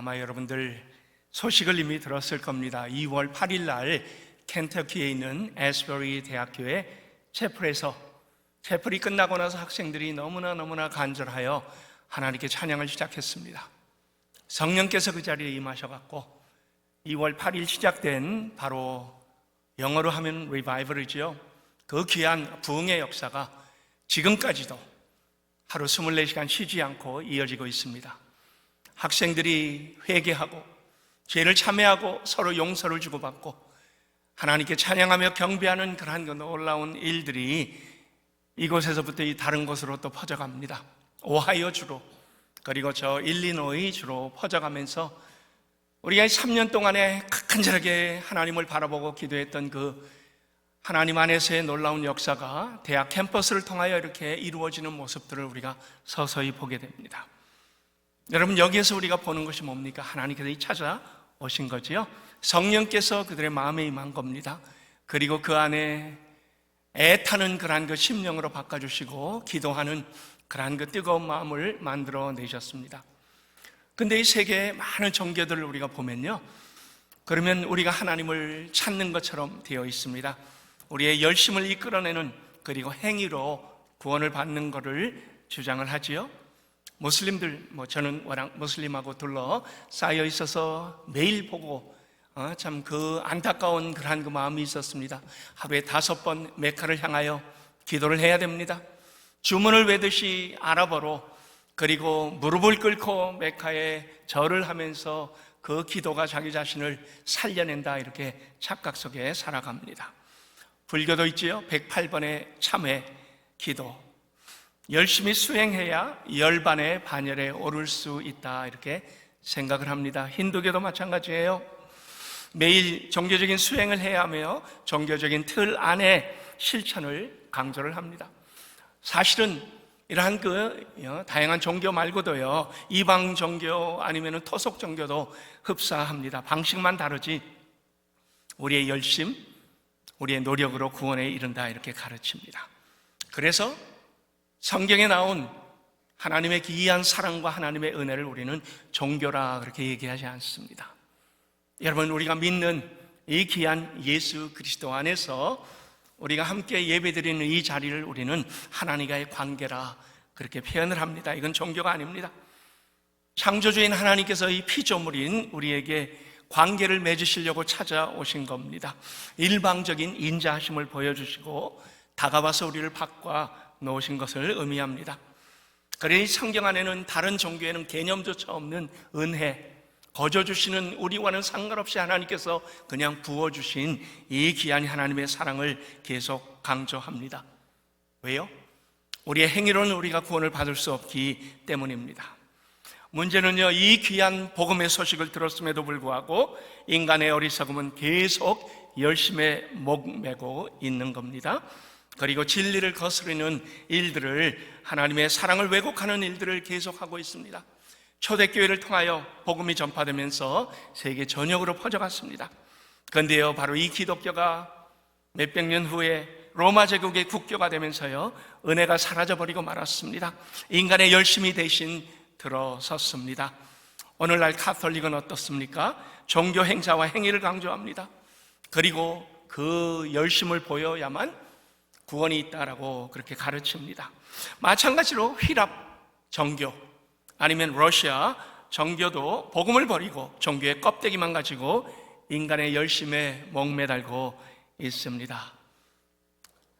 아마 여러분들 소식을 이미 들었을 겁니다. 2월 8일 날 켄터키에 있는 애스버리 대학교의 채플이 끝나고 나서 학생들이 너무나 간절하여 하나님께 찬양을 시작했습니다. 성령께서 그 자리에 임하셔갖고 2월 8일 시작된 바로 영어로 하면 리바이벌이죠. 그 귀한 부흥의 역사가 지금까지도 하루 24시간 쉬지 않고 이어지고 있습니다. 학생들이 회개하고 죄를 참회하고 서로 용서를 주고받고 하나님께 찬양하며 경배하는 그러한 그 놀라운 일들이 이곳에서부터 이 다른 곳으로 또 퍼져갑니다. 오하이오 주로, 그리고 저 일리노이 주로 퍼져가면서 우리가 3년 동안에 간절하게 하나님을 바라보고 기도했던 그 하나님 안에서의 놀라운 역사가 대학 캠퍼스를 통하여 이렇게 이루어지는 모습들을 우리가 서서히 보게 됩니다. 여러분, 여기에서 우리가 보는 것이 뭡니까? 하나님께서 찾아오신 거지요. 성령께서 그들의 마음에 임한 겁니다. 그리고 그 안에 애타는 그러한 그 심령으로 바꿔주시고 기도하는 그러한 그 뜨거운 마음을 만들어 내셨습니다. 근데 이 세계의 많은 종교들을 우리가 보면요, 그러면 우리가 하나님을 찾는 것처럼 되어 있습니다. 우리의 열심을 이끌어내는, 그리고 행위로 구원을 받는 것을 주장을 하지요. 무슬림들, 저는 워낙 무슬림하고 둘러싸여 있어서 매일 보고 참 그 안타까운 그러한 그 마음이 있었습니다. 하루에 5번 메카를 향하여 기도를 해야 됩니다. 주문을 외듯이 아랍어로, 그리고 무릎을 꿇고 메카에 절을 하면서 그 기도가 자기 자신을 살려낸다, 이렇게 착각 속에 살아갑니다. 불교도 있지요. 108번의 참회 기도, 열심히 수행해야 열반의 반열에 오를 수 있다, 이렇게 생각을 합니다. 힌두교도 마찬가지예요. 매일 종교적인 수행을 해야 하며 종교적인 틀 안에 실천을 강조를 합니다. 사실은 이러한 그 다양한 종교 말고도요, 이방 종교 아니면 토속 종교도 흡사합니다. 방식만 다르지 우리의 열심, 우리의 노력으로 구원에 이른다, 이렇게 가르칩니다. 그래서 성경에 나온 하나님의 기이한 사랑과 하나님의 은혜를 우리는 종교라 그렇게 얘기하지 않습니다. 여러분, 우리가 믿는 이 귀한 예수 그리스도 안에서 우리가 함께 예배드리는 이 자리를 우리는 하나님과의 관계라 그렇게 표현을 합니다. 이건 종교가 아닙니다. 창조주인 하나님께서 이 피조물인 우리에게 관계를 맺으시려고 찾아오신 겁니다. 일방적인 인자하심을 보여주시고 다가와서 우리를 바꿔 놓으신 것을 의미합니다. 그래, 이 성경 안에는 다른 종교에는 개념조차 없는 은혜, 거저주시는, 우리와는 상관없이 하나님께서 그냥 부어주신 이 귀한 하나님의 사랑을 계속 강조합니다. 왜요? 우리의 행위로는 우리가 구원을 받을 수 없기 때문입니다. 문제는요, 이 귀한 복음의 소식을 들었음에도 불구하고 인간의 어리석음은 계속 열심에 목매고 있는 겁니다. 그리고 진리를 거스르는 일들을, 하나님의 사랑을 왜곡하는 일들을 계속하고 있습니다. 초대교회를 통하여 복음이 전파되면서 세계 전역으로 퍼져갔습니다. 그런데요, 바로 이 기독교가 몇백 년 후에 로마 제국의 국교가 되면서요, 은혜가 사라져버리고 말았습니다. 인간의 열심이 대신 들어섰습니다. 오늘날 카톨릭은 어떻습니까? 종교 행사와 행위를 강조합니다. 그리고 그 열심을 보여야만 구원이 있다라고 그렇게 가르칩니다. 마찬가지로 휘랍 정교 아니면 러시아 정교도 복음을 버리고 종교의 껍데기만 가지고 인간의 열심에 목매달고 있습니다.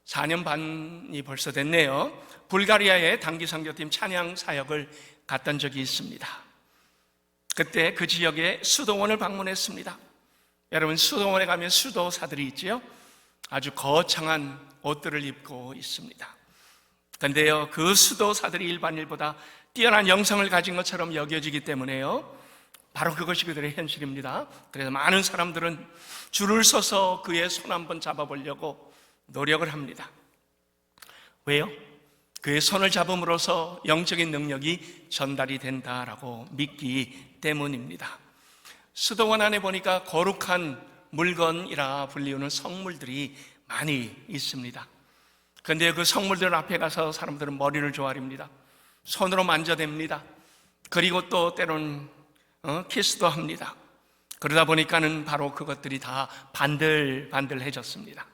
4년 반이 벌써 됐네요. 불가리아의 단기 선교팀 찬양 사역을 갔던 적이 있습니다. 그때 그 지역의 수도원을 방문했습니다. 여러분, 수도원에 가면 수도사들이 있지요. 아주 거창한 옷들을 입고 있습니다. 그런데요, 그 수도사들이 일반인보다 뛰어난 영성을 가진 것처럼 여겨지기 때문에요, 바로 그것이 그들의 현실입니다. 그래서 많은 사람들은 줄을 서서 그의 손 한번 잡아보려고 노력을 합니다. 왜요? 그의 손을 잡음으로써 영적인 능력이 전달이 된다라고 믿기 때문입니다. 수도원 안에 보니까 거룩한 물건이라 불리우는 성물들이 많이 있습니다. 그런데 그 성물들 앞에 가서 사람들은 머리를 조아립니다. 손으로 만져댑니다. 그리고 또 때로는 키스도 합니다. 그러다 보니까는 바로 그것들이 다 반들반들해졌습니다.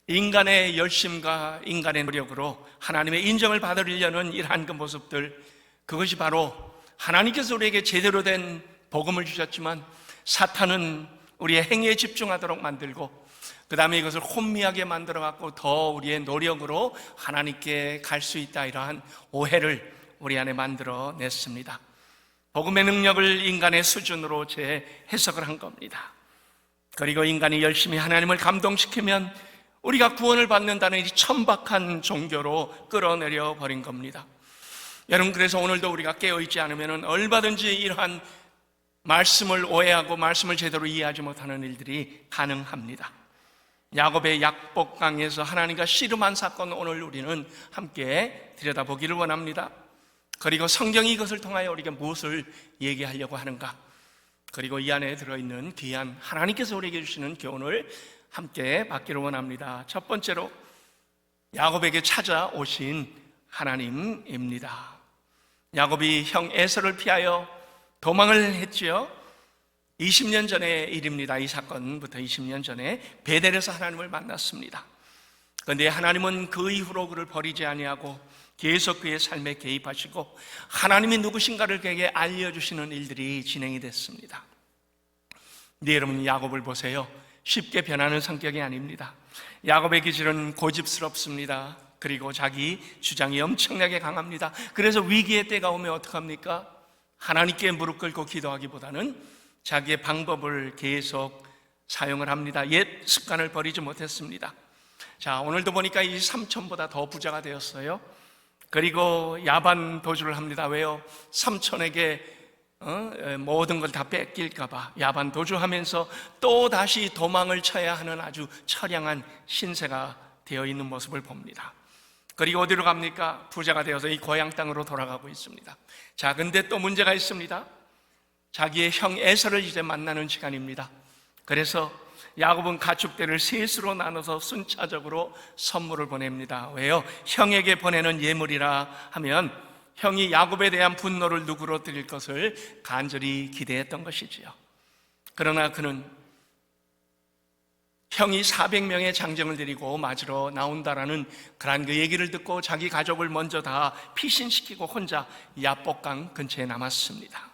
인간의 열심과 인간의 노력으로 하나님의 인정을 받으려는 이러한 그 모습들, 그것이 바로 하나님께서 우리에게 제대로 된 복음을 주셨지만 사탄은 우리의 행위에 집중하도록 만들고 그 다음에 이것을 혼미하게 만들어갖고 더 우리의 노력으로 하나님께 갈 수 있다, 이러한 오해를 우리 안에 만들어냈습니다. 복음의 능력을 인간의 수준으로 재해석을 한 겁니다. 그리고 인간이 열심히 하나님을 감동시키면 우리가 구원을 받는다는 이 천박한 종교로 끌어내려 버린 겁니다. 여러분, 그래서 오늘도 우리가 깨어있지 않으면 얼마든지 이러한 말씀을 오해하고 말씀을 제대로 이해하지 못하는 일들이 가능합니다. 야곱의 약복강에서 하나님과 씨름한 사건, 오늘 우리는 함께 들여다보기를 원합니다. 그리고 성경이 이것을 통하여 우리에게 무엇을 얘기하려고 하는가, 그리고 이 안에 들어있는 귀한 하나님께서 우리에게 주시는 교훈을 함께 받기를 원합니다. 첫 번째로 야곱에게 찾아오신 하나님입니다. 야곱이 형 에서를 피하여 도망을 했지요. 20년 전의 일입니다. 이 사건부터 20년 전에 베델에서 하나님을 만났습니다. 그런데 하나님은 그 이후로 그를 버리지 아니하고 계속 그의 삶에 개입하시고 하나님이 누구신가를 그에게 알려주시는 일들이 진행이 됐습니다. 네, 여러분, 야곱을 보세요. 쉽게 변하는 성격이 아닙니다. 야곱의 기질은 고집스럽습니다. 그리고 자기 주장이 엄청나게 강합니다. 그래서 위기의 때가 오면 어떡합니까? 하나님께 무릎 꿇고 기도하기보다는 자기의 방법을 계속 사용을 합니다. 옛 습관을 버리지 못했습니다. 자, 오늘도 보니까 이 삼촌보다 더 부자가 되었어요. 그리고 야반 도주를 합니다. 왜요? 삼촌에게 모든 걸 다 뺏길까봐 야반 도주하면서 또 다시 도망을 쳐야 하는 아주 처량한 신세가 되어 있는 모습을 봅니다. 그리고 어디로 갑니까? 부자가 되어서 이 고향 땅으로 돌아가고 있습니다. 자, 근데 또 문제가 있습니다. 자기의 형 에서를 이제 만나는 시간입니다. 그래서 야곱은 가축대를 셋으로 나눠서 순차적으로 선물을 보냅니다. 왜요? 형에게 보내는 예물이라 하면 형이 야곱에 대한 분노를 누구로 드릴 것을 간절히 기대했던 것이지요. 그러나 그는 형이 400명의 장정을 데리고 맞으러 나온다라는 그런 그 얘기를 듣고 자기 가족을 먼저 다 피신시키고 혼자 야복강 근처에 남았습니다.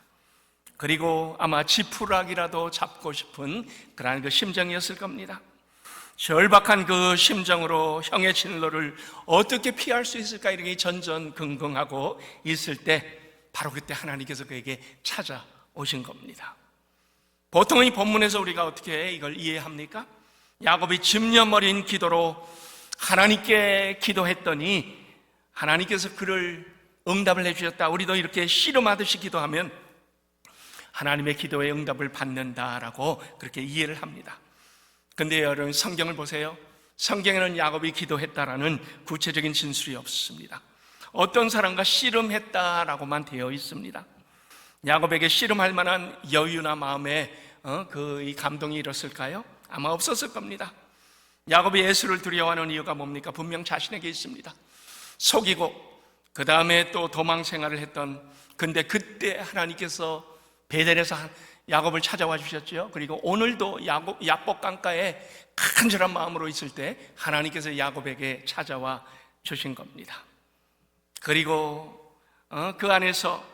그리고 아마 지푸라기라도 잡고 싶은 그러한 그 심정이었을 겁니다. 절박한 그 심정으로 형의 진로를 어떻게 피할 수 있을까 이렇게 전전긍긍하고 있을 때 바로 그때 하나님께서 그에게 찾아오신 겁니다. 보통 이 본문에서 우리가 어떻게 이걸 이해합니까? 야곱이 집념어린 기도로 하나님께 기도했더니 하나님께서 그를 응답을 해주셨다. 우리도 이렇게 씨름하듯이 기도하면 하나님의 기도에 응답을 받는다라고 그렇게 이해를 합니다. 근데 여러분, 성경을 보세요. 성경에는 야곱이 기도했다라는 구체적인 진술이 없습니다. 어떤 사람과 씨름했다라고만 되어 있습니다. 야곱에게 씨름할 만한 여유나 마음에 이 감동이 일었을까요? 아마 없었을 겁니다. 야곱이 에서를 두려워하는 이유가 뭡니까? 분명 자신에게 있습니다. 속이고 그 다음에 또 도망 생활을 했던, 근데 그때 하나님께서 베델에서 야곱을 찾아와 주셨죠. 그리고 오늘도 야복 강가에 간절한 마음으로 있을 때 하나님께서 야곱에게 찾아와 주신 겁니다. 그리고 그 안에서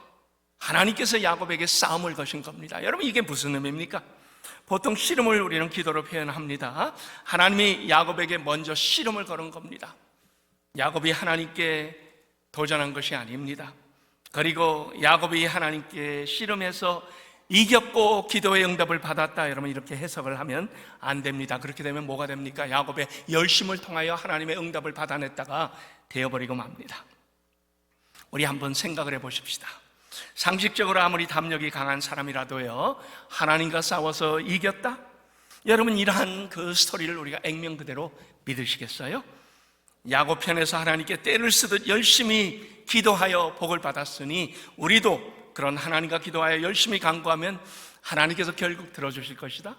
하나님께서 야곱에게 싸움을 거신 겁니다. 여러분, 이게 무슨 의미입니까? 보통 씨름을 우리는 기도로 표현합니다. 하나님이 야곱에게 먼저 씨름을 걸은 겁니다. 야곱이 하나님께 도전한 것이 아닙니다. 그리고 야곱이 하나님께 씨름해서 이겼고 기도의 응답을 받았다, 여러분, 이렇게 해석을 하면 안 됩니다. 그렇게 되면 뭐가 됩니까? 야곱의 열심을 통하여 하나님의 응답을 받아냈다가 되어버리고 맙니다. 우리 한번 생각을 해보십시다. 상식적으로 아무리 담력이 강한 사람이라도요, 하나님과 싸워서 이겼다? 여러분, 이러한 그 스토리를 우리가 액면 그대로 믿으시겠어요? 야곱 편에서 하나님께 때를 쓰듯 열심히 기도하여 복을 받았으니 우리도 그런 하나님과 기도하여 열심히 간구하면 하나님께서 결국 들어주실 것이다.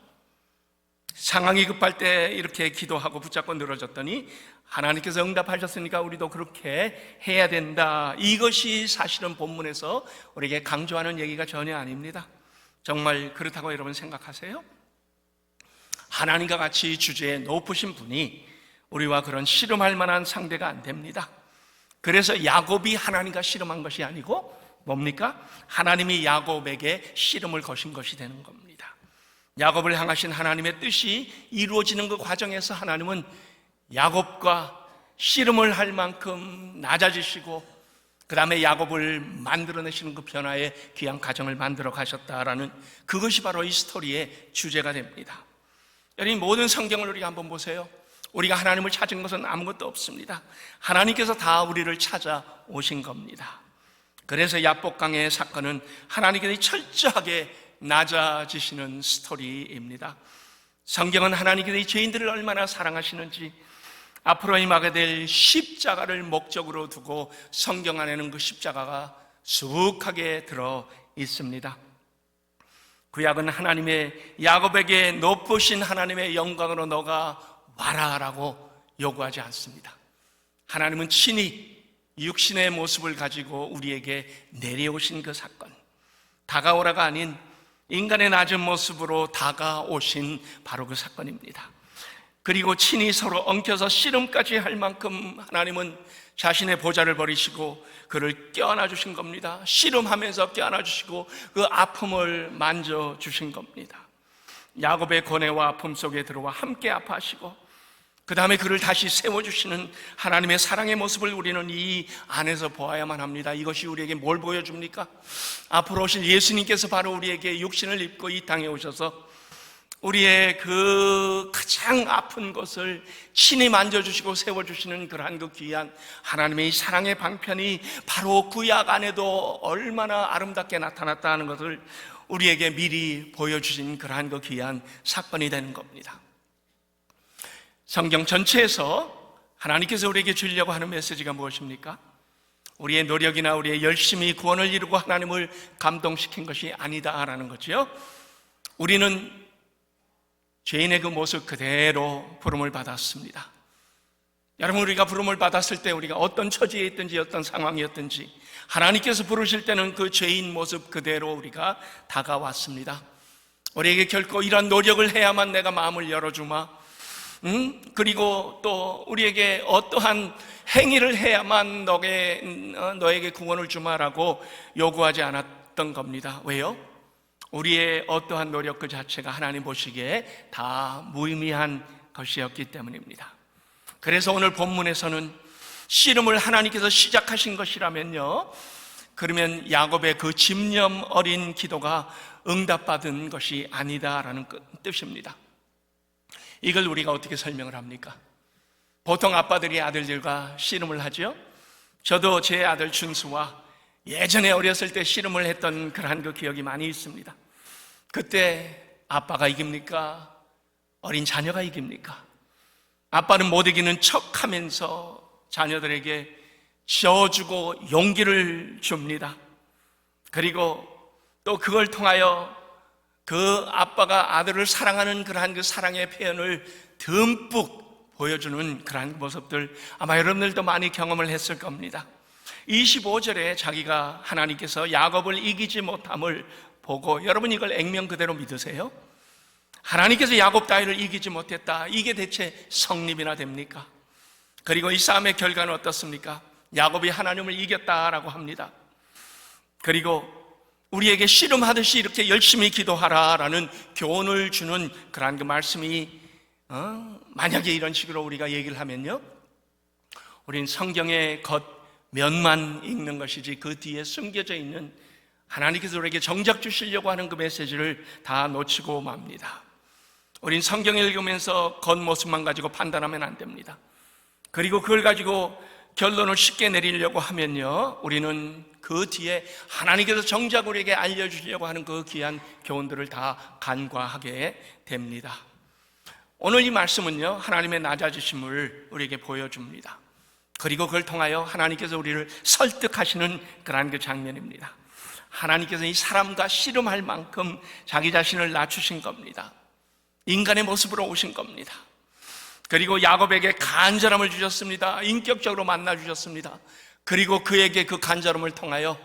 상황이 급할 때 이렇게 기도하고 붙잡고 늘어졌더니 하나님께서 응답하셨으니까 우리도 그렇게 해야 된다. 이것이 사실은 본문에서 우리에게 강조하는 얘기가 전혀 아닙니다. 정말 그렇다고 여러분 생각하세요? 하나님과 같이 주제에 높으신 분이 우리와 그런 씨름할 만한 상대가 안 됩니다. 그래서 야곱이 하나님과 씨름한 것이 아니고 뭡니까? 하나님이 야곱에게 씨름을 거신 것이 되는 겁니다. 야곱을 향하신 하나님의 뜻이 이루어지는 그 과정에서 하나님은 야곱과 씨름을 할 만큼 낮아지시고 그 다음에 야곱을 만들어내시는 그 변화의 귀한 가정을 만들어 가셨다라는 그것이 바로 이 스토리의 주제가 됩니다. 여러분, 모든 성경을 우리가 한번 보세요. 우리가 하나님을 찾은 것은 아무것도 없습니다. 하나님께서 다 우리를 찾아오신 겁니다. 그래서 야복강의 사건은 하나님께서 철저하게 낮아지시는 스토리입니다. 성경은 하나님께서 이 죄인들을 얼마나 사랑하시는지, 앞으로 임하게 될 십자가를 목적으로 두고 성경 안에는 그 십자가가 수북하게 들어 있습니다. 구약은 하나님의 야곱에게 높으신 하나님의 영광으로 너가 와라라고 요구하지 않습니다. 하나님은 친히 육신의 모습을 가지고 우리에게 내려오신 그 사건, 다가오라가 아닌 인간의 낮은 모습으로 다가오신 바로 그 사건입니다. 그리고 친히 서로 엉켜서 씨름까지 할 만큼 하나님은 자신의 보좌를 버리시고 그를 껴안아 주신 겁니다. 씨름하면서 껴안아 주시고 그 아픔을 만져주신 겁니다. 야곱의 고뇌와 아픔 속에 들어와 함께 아파하시고 그 다음에 그를 다시 세워주시는 하나님의 사랑의 모습을 우리는 이 안에서 보아야만 합니다. 이것이 우리에게 뭘 보여줍니까? 앞으로 오실 예수님께서 바로 우리에게 육신을 입고 이 땅에 오셔서 우리의 그 가장 아픈 것을 친히 만져주시고 세워주시는 그러한 그 귀한 하나님의 이 사랑의 방편이 바로 구약 안에도 얼마나 아름답게 나타났다 하는 것을 우리에게 미리 보여주신 그러한 그 귀한 사건이 되는 겁니다. 성경 전체에서 하나님께서 우리에게 주려고 하는 메시지가 무엇입니까? 우리의 노력이나 우리의 열심히 구원을 이루고 하나님을 감동시킨 것이 아니다라는 거죠. 우리는 죄인의 그 모습 그대로 부름을 받았습니다. 여러분, 우리가 부름을 받았을 때 우리가 어떤 처지에 있든지 어떤 상황이었든지 하나님께서 부르실 때는 그 죄인 모습 그대로 우리가 다가왔습니다. 우리에게 결코 이런 노력을 해야만 내가 마음을 열어주마, 그리고 또 우리에게 어떠한 행위를 해야만 너에게 구원을 주마라고 요구하지 않았던 겁니다. 왜요? 우리의 어떠한 노력 그 자체가 하나님 보시기에 다 무의미한 것이었기 때문입니다. 그래서 오늘 본문에서는 씨름을 하나님께서 시작하신 것이라면요, 그러면 야곱의 그 집념 어린 기도가 응답받은 것이 아니다라는 뜻입니다. 이걸 우리가 어떻게 설명을 합니까? 보통 아빠들이 아들들과 씨름을 하죠. 저도 제 아들 준수와 예전에 어렸을 때 씨름을 했던 그러한 그 기억이 많이 있습니다. 그때 아빠가 이깁니까? 어린 자녀가 이깁니까? 아빠는 못 이기는 척하면서 자녀들에게 져주고 용기를 줍니다. 그리고 또 그걸 통하여 그 아빠가 아들을 사랑하는 그러한 그 사랑의 표현을 듬뿍 보여주는 그러한 모습들 아마 여러분들도 많이 경험을 했을 겁니다. 25절에 자기가 하나님께서 야곱을 이기지 못함을 보고, 여러분 이걸 액면 그대로 믿으세요? 하나님께서 야곱 따위를 이기지 못했다, 이게 대체 성립이나 됩니까? 그리고 이 싸움의 결과는 어떻습니까? 야곱이 하나님을 이겼다라고 합니다. 그리고 우리에게 씨름하듯이 이렇게 열심히 기도하라라는 교훈을 주는 그러한 그 말씀이 만약에 이런 식으로 우리가 얘기를 하면요, 우린 성경의 겉면만 읽는 것이지 그 뒤에 숨겨져 있는 하나님께서 우리에게 정작 주시려고 하는 그 메시지를 다 놓치고 맙니다. 우린 성경을 읽으면서 겉모습만 가지고 판단하면 안 됩니다. 그리고 그걸 가지고 결론을 쉽게 내리려고 하면요, 우리는 그 뒤에 하나님께서 정작 우리에게 알려주시려고 하는 그 귀한 교훈들을 다 간과하게 됩니다. 오늘 이 말씀은요, 하나님의 낮아지심을 우리에게 보여줍니다. 그리고 그걸 통하여 하나님께서 우리를 설득하시는 그러한 그 장면입니다. 하나님께서 이 사람과 씨름할 만큼 자기 자신을 낮추신 겁니다. 인간의 모습으로 오신 겁니다. 그리고 야곱에게 간절함을 주셨습니다. 인격적으로 만나 주셨습니다. 그리고 그에게 그 간절함을 통하여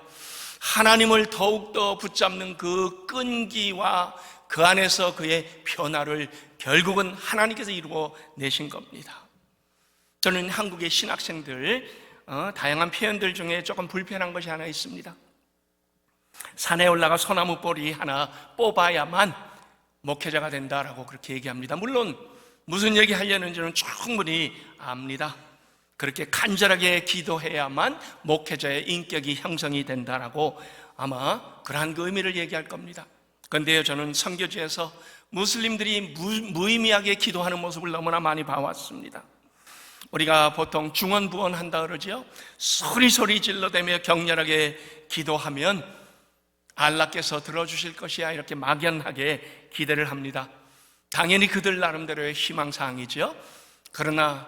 하나님을 더욱더 붙잡는 그 끈기와 그 안에서 그의 변화를 결국은 하나님께서 이루어 내신 겁니다. 저는 한국의 신학생들 다양한 표현들 중에 조금 불편한 것이 하나 있습니다. 산에 올라가 소나무 뿌리 하나 뽑아야만 목회자가 된다라고 그렇게 얘기합니다. 물론 무슨 얘기 하려는지는 충분히 압니다. 그렇게 간절하게 기도해야만 목회자의 인격이 형성이 된다라고 아마 그러한 그 의미를 얘기할 겁니다. 그런데요, 저는 선교지에서 무슬림들이 무의미하게 기도하는 모습을 너무나 많이 봐왔습니다. 우리가 보통 중언부언한다 그러죠. 소리소리 질러대며 격렬하게 기도하면 알라께서 들어주실 것이야 이렇게 막연하게 기대를 합니다. 당연히 그들 나름대로의 희망사항이죠. 그러나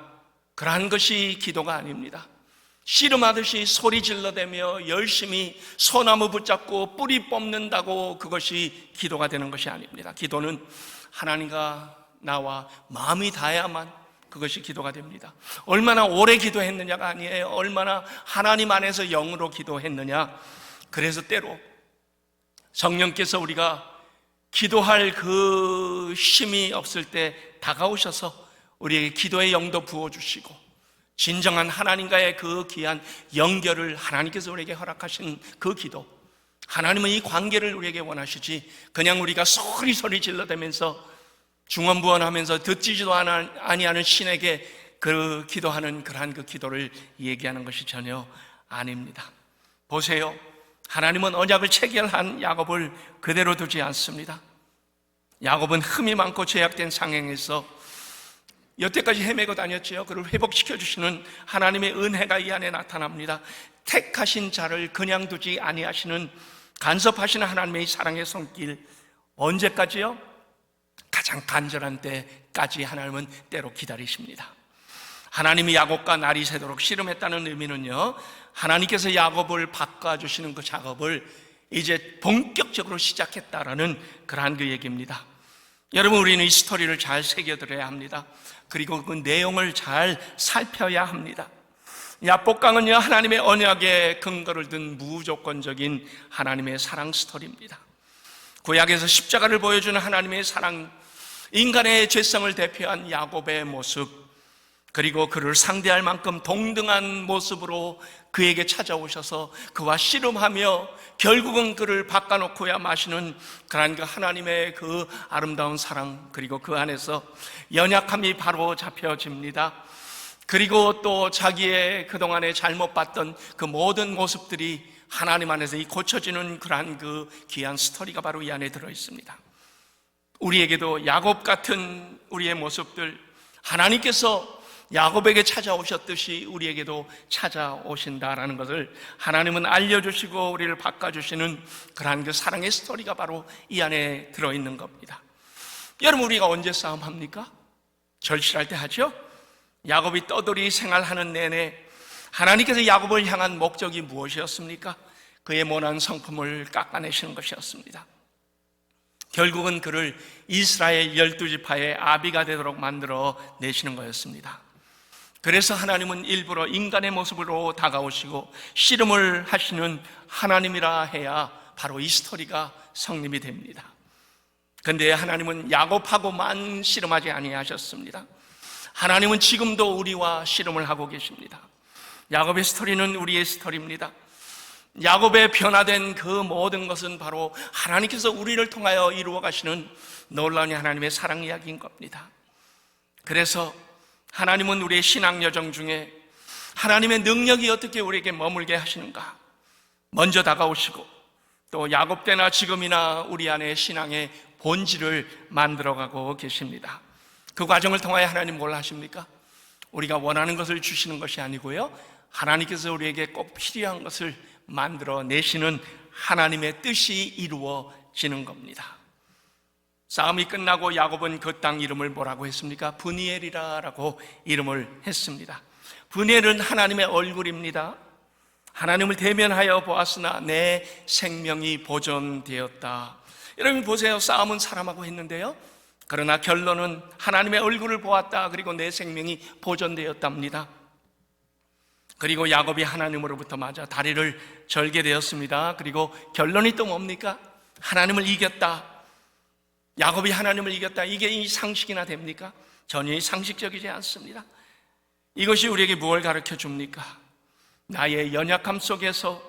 그러한 것이 기도가 아닙니다. 씨름하듯이 소리 질러대며 열심히 소나무 붙잡고 뿌리 뽑는다고 그것이 기도가 되는 것이 아닙니다. 기도는 하나님과 나와 마음이 닿아야만 그것이 기도가 됩니다. 얼마나 오래 기도했느냐가 아니에요. 얼마나 하나님 안에서 영으로 기도했느냐. 그래서 때로 성령께서 우리가 기도할 그 힘이 없을 때 다가오셔서 우리에게 기도의 영도 부어주시고 진정한 하나님과의 그 귀한 연결을 하나님께서 우리에게 허락하신 그 기도, 하나님은 이 관계를 우리에게 원하시지 그냥 우리가 소리 질러대면서 중언부언하면서 듣지도 아니하는 신에게 그 기도하는 그러한 그 기도를 얘기하는 것이 전혀 아닙니다. 보세요, 하나님은 언약을 체결한 야곱을 그대로 두지 않습니다. 야곱은 흠이 많고 죄악된 상황에서 여태까지 헤매고 다녔지요. 그를 회복시켜 주시는 하나님의 은혜가 이 안에 나타납니다. 택하신 자를 그냥 두지 아니하시는 간섭하시는 하나님의 사랑의 손길, 언제까지요? 가장 간절한 때까지 하나님은 때로 기다리십니다. 하나님이 야곱과 날이 새도록 씨름했다는 의미는요, 하나님께서 야곱을 바꿔주시는 그 작업을 이제 본격적으로 시작했다라는 그러한 그 얘기입니다. 여러분, 우리는 이 스토리를 잘 새겨들어야 합니다. 그리고 그 내용을 잘 살펴야 합니다. 야복강은요, 하나님의 언약에 근거를 둔 무조건적인 하나님의 사랑 스토리입니다. 구약에서 십자가를 보여주는 하나님의 사랑, 인간의 죄성을 대표한 야곱의 모습, 그리고 그를 상대할 만큼 동등한 모습으로 그에게 찾아오셔서 그와 씨름하며 결국은 그를 바꿔놓고야 마시는 그러한 그 하나님의 그 아름다운 사랑, 그리고 그 안에서 연약함이 바로 잡혀집니다. 그리고 또 자기의 그동안에 잘못 봤던 그 모든 모습들이 하나님 안에서 이 고쳐지는 그러한 그 귀한 스토리가 바로 이 안에 들어있습니다. 우리에게도 야곱 같은 우리의 모습들, 하나님께서 야곱에게 찾아오셨듯이 우리에게도 찾아오신다라는 것을 하나님은 알려주시고 우리를 바꿔주시는 그러한 그 사랑의 스토리가 바로 이 안에 들어있는 겁니다. 여러분, 우리가 언제 싸움합니까? 절실할 때 하죠? 야곱이 떠돌이 생활하는 내내 하나님께서 야곱을 향한 목적이 무엇이었습니까? 그의 모난 성품을 깎아내시는 것이었습니다. 결국은 그를 이스라엘 12지파의 아비가 되도록 만들어 내시는 거였습니다. 그래서 하나님은 일부러 인간의 모습으로 다가오시고 씨름을 하시는 하나님이라 해야 바로 이 스토리가 성립이 됩니다. 그런데 하나님은 야곱하고만 씨름하지 아니하셨습니다. 하나님은 지금도 우리와 씨름을 하고 계십니다. 야곱의 스토리는 우리의 스토리입니다. 야곱의 변화된 그 모든 것은 바로 하나님께서 우리를 통하여 이루어 가시는 놀라운 하나님의 사랑 이야기인 겁니다. 그래서 하나님은 우리의 신앙 여정 중에 하나님의 능력이 어떻게 우리에게 머물게 하시는가 먼저 다가오시고, 또 야곱 때나 지금이나 우리 안에 신앙의 본질을 만들어가고 계십니다. 그 과정을 통하여 하나님 뭘 하십니까? 우리가 원하는 것을 주시는 것이 아니고요, 하나님께서 우리에게 꼭 필요한 것을 만들어 내시는 하나님의 뜻이 이루어지는 겁니다. 싸움이 끝나고 야곱은 그 땅 이름을 뭐라고 했습니까? 브니엘이라고 이름을 했습니다. 브니엘은 하나님의 얼굴입니다. 하나님을 대면하여 보았으나 내 생명이 보존되었다. 여러분 보세요, 싸움은 사람하고 했는데요, 그러나 결론은 하나님의 얼굴을 보았다, 그리고 내 생명이 보존되었답니다. 그리고 야곱이 하나님으로부터 맞아 다리를 절게 되었습니다. 그리고 결론이 또 뭡니까? 하나님을 이겼다. 야곱이 하나님을 이겼다. 이게 이 상식이나 됩니까? 전혀 상식적이지 않습니다. 이것이 우리에게 무엇을 가르쳐 줍니까? 나의 연약함 속에서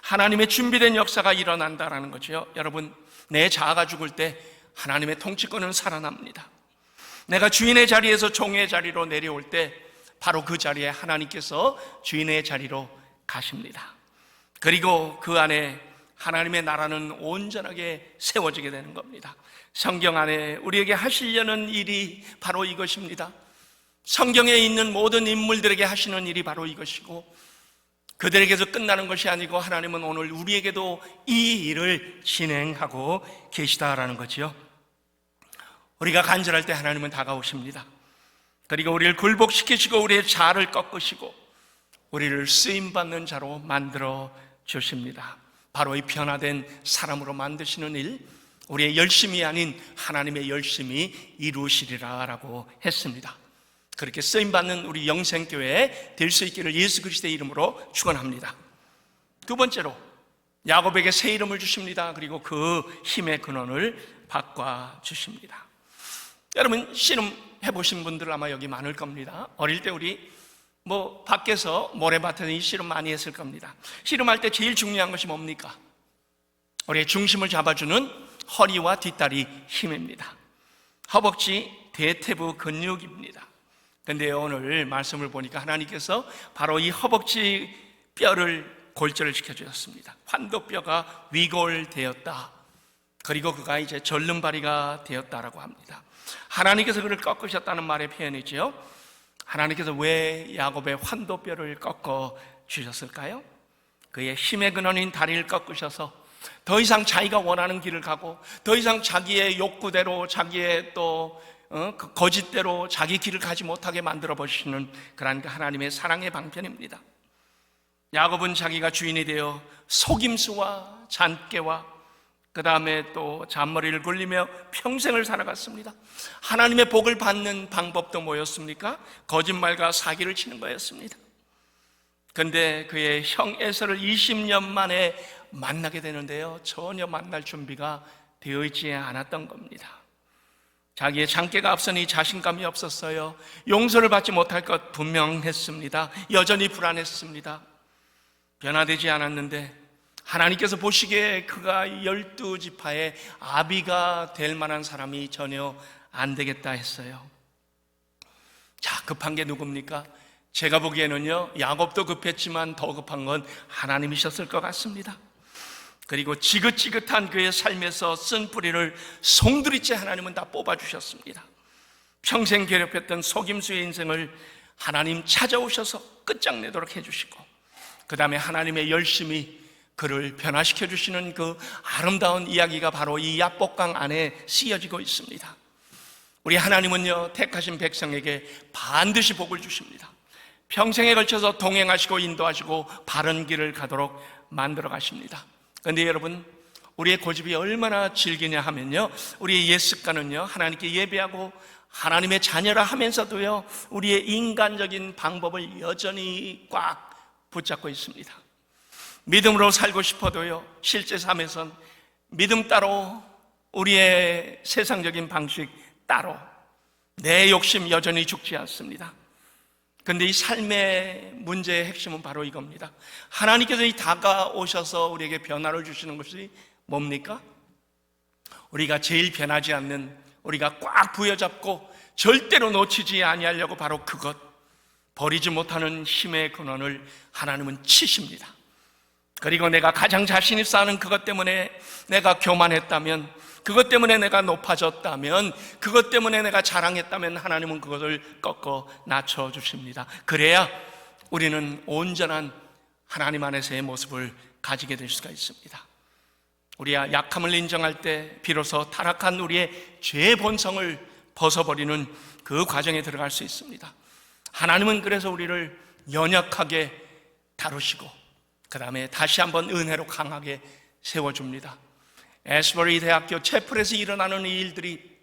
하나님의 준비된 역사가 일어난다라는 거죠. 여러분, 내 자아가 죽을 때 하나님의 통치권은 살아납니다. 내가 주인의 자리에서 종의 자리로 내려올 때 바로 그 자리에 하나님께서 주인의 자리로 가십니다. 그리고 그 안에 하나님의 나라는 온전하게 세워지게 되는 겁니다. 성경 안에 우리에게 하시려는 일이 바로 이것입니다. 성경에 있는 모든 인물들에게 하시는 일이 바로 이것이고, 그들에게서 끝나는 것이 아니고 하나님은 오늘 우리에게도 이 일을 진행하고 계시다라는 거지요. 우리가 간절할 때 하나님은 다가오십니다. 그리고 우리를 굴복시키시고 우리의 자아를 꺾으시고 우리를 쓰임받는 자로 만들어 주십니다. 바로 이 변화된 사람으로 만드시는 일, 우리의 열심이 아닌 하나님의 열심이 이루시리라라고 했습니다. 그렇게 쓰임받는 우리 영생교회 될 수 있기를 예수 그리스도의 이름으로 축원합니다. 두 번째로 야곱에게 새 이름을 주십니다. 그리고 그 힘의 근원을 바꿔주십니다. 여러분, 씨름 해보신 분들 아마 여기 많을 겁니다. 어릴 때 우리 밖에서 모래밭에서 이 씨름 많이 했을 겁니다. 씨름할 때 제일 중요한 것이 뭡니까? 우리의 중심을 잡아주는 허리와 뒷다리 힘입니다. 허벅지 대퇴부 근육입니다. 근데 오늘 말씀을 보니까 하나님께서 바로 이 허벅지 뼈를 골절을 시켜주셨습니다. 환도뼈가 위골되었다. 그리고 그가 이제 절름발이가 되었다라고 합니다. 하나님께서 그를 꺾으셨다는 말의 표현이지요. 하나님께서 왜 야곱의 환도뼈를 꺾어 주셨을까요? 그의 힘의 근원인 다리를 꺾으셔서 더 이상 자기가 원하는 길을 가고 더 이상 자기의 욕구대로 자기의 또 그 거짓대로 자기 길을 가지 못하게 만들어 보시는 그런 하나님의 사랑의 방편입니다. 야곱은 자기가 주인이 되어 속임수와 잔꾀와 그 다음에 또 잔머리를 굴리며 평생을 살아갔습니다. 하나님의 복을 받는 방법도 뭐였습니까? 거짓말과 사기를 치는 거였습니다. 그런데 그의 형 에서를 20년 만에 만나게 되는데요, 전혀 만날 준비가 되어 있지 않았던 겁니다. 자기의 장깨가 앞서니 자신감이 없었어요. 용서를 받지 못할 것 분명했습니다. 여전히 불안했습니다. 변화되지 않았는데 하나님께서 보시기에 그가 12지파의 아비가 될 만한 사람이 전혀 안 되겠다 했어요. 자, 급한 게 누굽니까? 제가 보기에는요, 야곱도 급했지만 더 급한 건 하나님이셨을 것 같습니다. 그리고 지긋지긋한 그의 삶에서 쓴 뿌리를 송두리째 하나님은 다 뽑아주셨습니다. 평생 괴롭혔던 속임수의 인생을 하나님 찾아오셔서 끝장내도록 해주시고, 그 다음에 하나님의 열심히 그를 변화시켜 주시는 그 아름다운 이야기가 바로 이 야복강 안에 쓰여지고 있습니다. 우리 하나님은요, 택하신 백성에게 반드시 복을 주십니다. 평생에 걸쳐서 동행하시고 인도하시고 바른 길을 가도록 만들어 가십니다. 그런데 여러분, 우리의 고집이 얼마나 질기냐 하면요, 우리의 옛 습관은요, 하나님께 예배하고 하나님의 자녀라 하면서도요, 우리의 인간적인 방법을 여전히 꽉 붙잡고 있습니다. 믿음으로 살고 싶어도요, 실제 삶에선 믿음 따로, 우리의 세상적인 방식 따로, 내 욕심 여전히 죽지 않습니다. 그런데 이 삶의 문제의 핵심은 바로 이겁니다. 하나님께서 다가오셔서 우리에게 변화를 주시는 것이 뭡니까? 우리가 제일 변하지 않는, 우리가 꽉 부여잡고 절대로 놓치지 아니하려고 바로 그것, 버리지 못하는 힘의 근원을 하나님은 치십니다. 그리고 내가 가장 자신 있어 하는 그것 때문에 내가 교만했다면, 그것 때문에 내가 높아졌다면, 그것 때문에 내가 자랑했다면 하나님은 그것을 꺾어 낮춰주십니다. 그래야 우리는 온전한 하나님 안에서의 모습을 가지게 될 수가 있습니다. 우리가 약함을 인정할 때 비로소 타락한 우리의 죄의 본성을 벗어버리는 그 과정에 들어갈 수 있습니다. 하나님은 그래서 우리를 연약하게 다루시고 그 다음에 다시 한번 은혜로 강하게 세워줍니다. 애스버리 대학교 채플에서 일어나는 이 일들이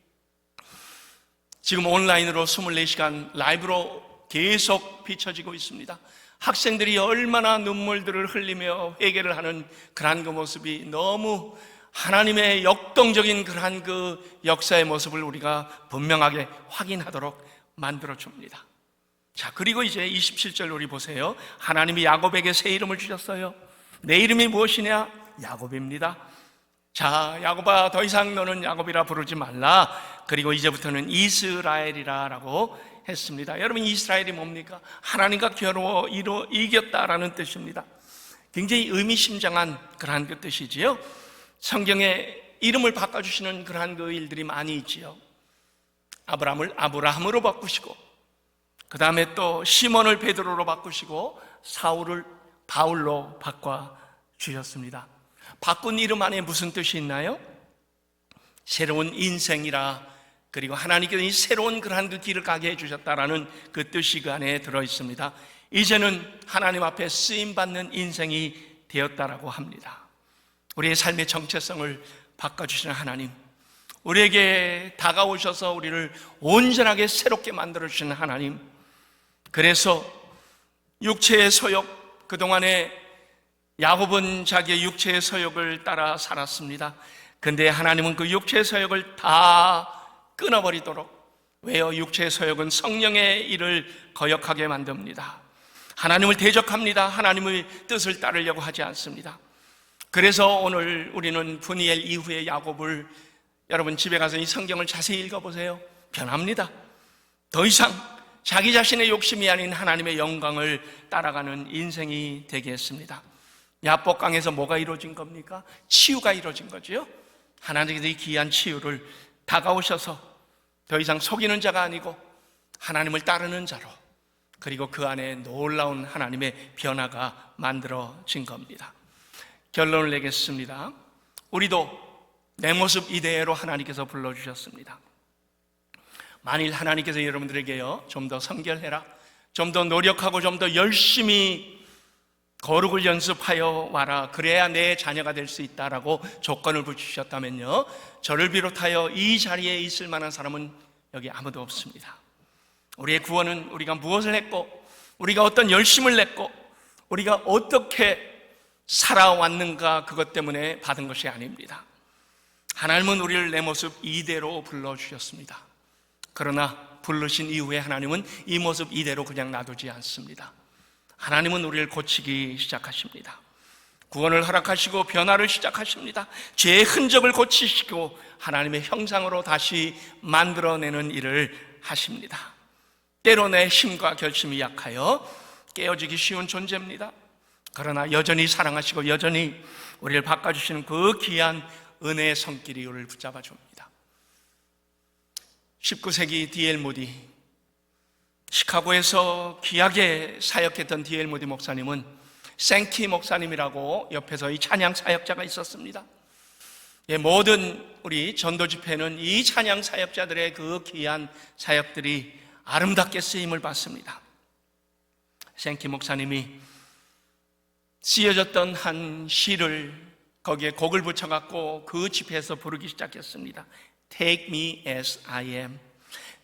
지금 온라인으로 24시간 라이브로 계속 비춰지고 있습니다. 학생들이 얼마나 눈물들을 흘리며 회개를 하는 그러한 그 모습이 너무 하나님의 역동적인 그러한 그 역사의 모습을 우리가 분명하게 확인하도록 만들어줍니다. 자, 그리고 이제 27절 우리 보세요. 하나님이 야곱에게 새 이름을 주셨어요. 내 이름이 무엇이냐? 야곱입니다. 자, 야곱아, 더 이상 너는 야곱이라 부르지 말라. 그리고 이제부터는 이스라엘이라 라고 했습니다. 여러분, 이스라엘이 뭡니까? 하나님과 겨루어 이겼다라는 뜻입니다. 굉장히 의미심장한 그러한 그 뜻이지요. 성경에 이름을 바꿔주시는 그러한 그 일들이 많이 있지요. 아브라함을 아브라함으로 바꾸시고, 그 다음에 또 시몬을 베드로로 바꾸시고, 사울을 바울로 바꿔주셨습니다. 바꾼 이름 안에 무슨 뜻이 있나요? 새로운 인생이라, 그리고 하나님께서 이 새로운 그러한 그 길을 가게 해주셨다라는 그 뜻이 그 안에 들어있습니다. 이제는 하나님 앞에 쓰임받는 인생이 되었다라고 합니다. 우리의 삶의 정체성을 바꿔주시는 하나님, 우리에게 다가오셔서 우리를 온전하게 새롭게 만들어주시는 하나님, 그래서 육체의 소욕, 그동안에 야곱은 자기의 육체의 소욕을 따라 살았습니다. 근데 하나님은 그 육체의 소욕을 다 끊어버리도록, 왜요? 육체의 소욕은 성령의 일을 거역하게 만듭니다. 하나님을 대적합니다. 하나님의 뜻을 따르려고 하지 않습니다. 그래서 오늘 우리는 브니엘 이후의 야곱을, 여러분 집에 가서 이 성경을 자세히 읽어보세요. 변합니다. 더 이상 자기 자신의 욕심이 아닌 하나님의 영광을 따라가는 인생이 되게 했습니다. 야복강에서 뭐가 이루어진 겁니까? 치유가 이루어진 거죠. 하나님께서 이 귀한 치유를 다가오셔서 더 이상 속이는 자가 아니고 하나님을 따르는 자로, 그리고 그 안에 놀라운 하나님의 변화가 만들어진 겁니다. 결론을 내겠습니다. 우리도 내 모습 이대로 하나님께서 불러주셨습니다. 만일 하나님께서 여러분들에게요, 좀 더 성결해라, 좀 더 노력하고 좀 더 열심히 거룩을 연습하여 와라, 그래야 내 자녀가 될 수 있다라고 조건을 붙이셨다면요, 저를 비롯하여 이 자리에 있을 만한 사람은 여기 아무도 없습니다. 우리의 구원은 우리가 무엇을 했고, 우리가 어떤 열심을 냈고, 우리가 어떻게 살아왔는가, 그것 때문에 받은 것이 아닙니다. 하나님은 우리를 내 모습 이대로 불러주셨습니다. 그러나 부르신 이후에 하나님은 이 모습 이대로 그냥 놔두지 않습니다. 하나님은 우리를 고치기 시작하십니다. 구원을 허락하시고 변화를 시작하십니다. 죄의 흔적을 고치시고 하나님의 형상으로 다시 만들어내는 일을 하십니다. 때로 내 힘과 결심이 약하여 깨어지기 쉬운 존재입니다. 그러나 여전히 사랑하시고 여전히 우리를 바꿔주시는 그 귀한 은혜의 손길이 우리를 붙잡아 줍니다. 19세기 D.L. 모디, 시카고에서 귀하게 사역했던 D.L. 모디 목사님은 생키 목사님이라고 옆에서 이 찬양 사역자가 있었습니다. 모든 우리 전도 집회는 이 찬양 사역자들의 그 귀한 사역들이 아름답게 쓰임을 받습니다. 생키 목사님이 쓰여졌던 한 시를 거기에 곡을 붙여갖고 그 집회에서 부르기 시작했습니다. Take me as I am.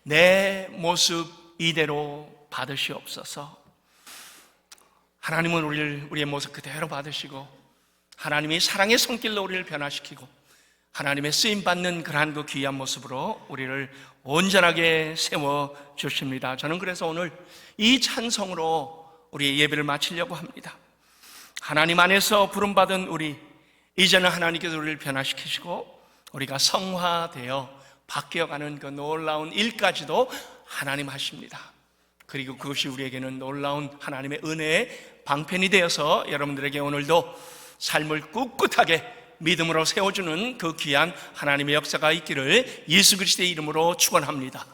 내 모습 이대로 받으시옵소서. 하나님은 우리의 모습 그대로 받으시고 하나님이 사랑의 손길로 우리를 변화시키고 하나님의 쓰임받는 그러한 그 귀한 모습으로 우리를 온전하게 세워주십니다. 저는 그래서 오늘 이 찬송으로 우리의 예배를 마치려고 합니다. 하나님 안에서 부름받은 우리, 이제는 하나님께서 우리를 변화시키시고 우리가 성화되어 바뀌어가는 그 놀라운 일까지도 하나님 하십니다. 그리고 그것이 우리에게는 놀라운 하나님의 은혜의 방편이 되어서 여러분들에게 오늘도 삶을 꿋꿋하게 믿음으로 세워주는 그 귀한 하나님의 역사가 있기를 예수 그리스도의 이름으로 축원합니다.